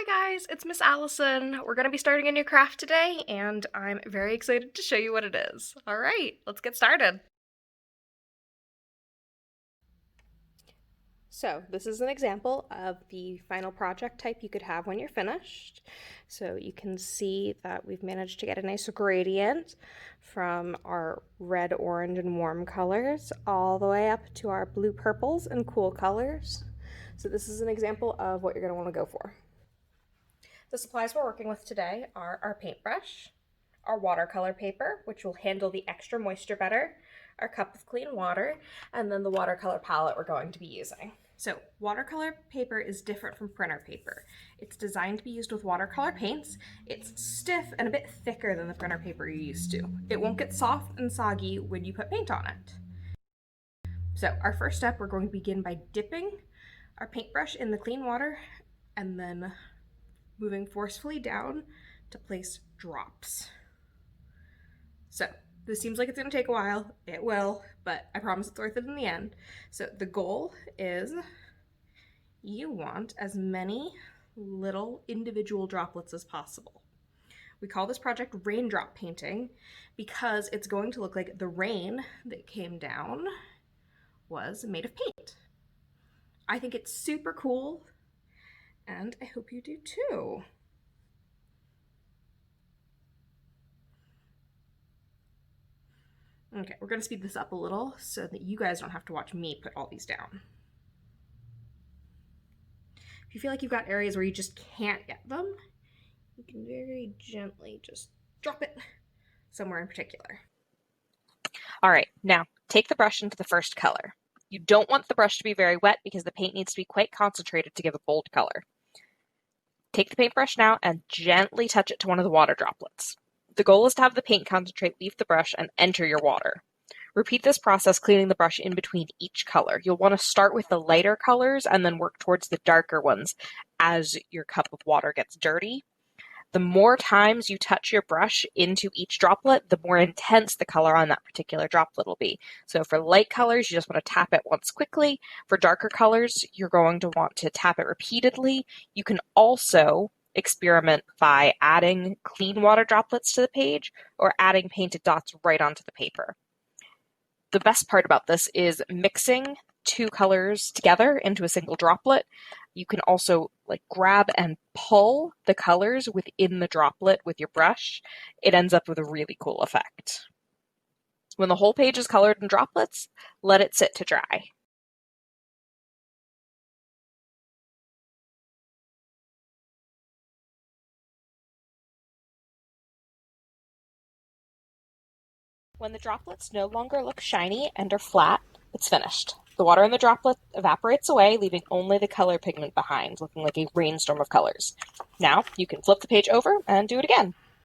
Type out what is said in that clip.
Hi guys, it's Miss Allison. We're going to be starting a new craft today, and I'm very excited to show you what it is. All right, let's get started. So this is an example of the final project type you could have when you're finished. So you can see that we've managed to get a nice gradient from our red, orange, and warm colors all the way up to our blue, purples, and cool colors. So this is an example of what you're going to want to go for. The supplies we're working with today are our paintbrush, our watercolor paper, which will handle the extra moisture better, our cup of clean water, and then the watercolor palette we're going to be using. So watercolor paper is different from printer paper. It's designed to be used with watercolor paints. It's stiff and a bit thicker than the printer paper you're used to. It won't get soft and soggy when you put paint on it. So our first step, we're going to begin by dipping our paintbrush in the clean water and then moving forcefully down to place drops. So this seems like it's going to take a while. It will, but I promise it's worth it in the end. So the goal is you want as many little individual droplets as possible. We call this project raindrop painting because it's going to look like the rain that came down was made of paint. I think it's super cool, and I hope you do too. Okay, we're going to speed this up a little so that you guys don't have to watch me put all these down. If you feel like you've got areas where you just can't get them, you can very gently just drop it somewhere in particular. All right, now take the brush into the first color. You don't want the brush to be very wet because the paint needs to be quite concentrated to give a bold color. Take the paintbrush now and gently touch it to one of the water droplets. The goal is to have the paint concentrate leave the brush and enter your water. Repeat this process, cleaning the brush in between each color. You'll want to start with the lighter colors and then work towards the darker ones as your cup of water gets dirty. The more times you touch your brush into each droplet, the more intense the color on that particular droplet will be. So for light colors, you just want to tap it once quickly. For darker colors, you're going to want to tap it repeatedly. You can also experiment by adding clean water droplets to the page or adding painted dots right onto the paper. The best part about this is mixing two colors together into a single droplet. You can also grab and pull the colors within the droplet with your brush. It ends up with a really cool effect. When the whole page is colored in droplets, let it sit to dry. When the droplets no longer look shiny and are flat, it's finished. The water in the droplet evaporates away, leaving only the color pigment behind, looking like a rainstorm of colors. Now, you can flip the page over and do it again.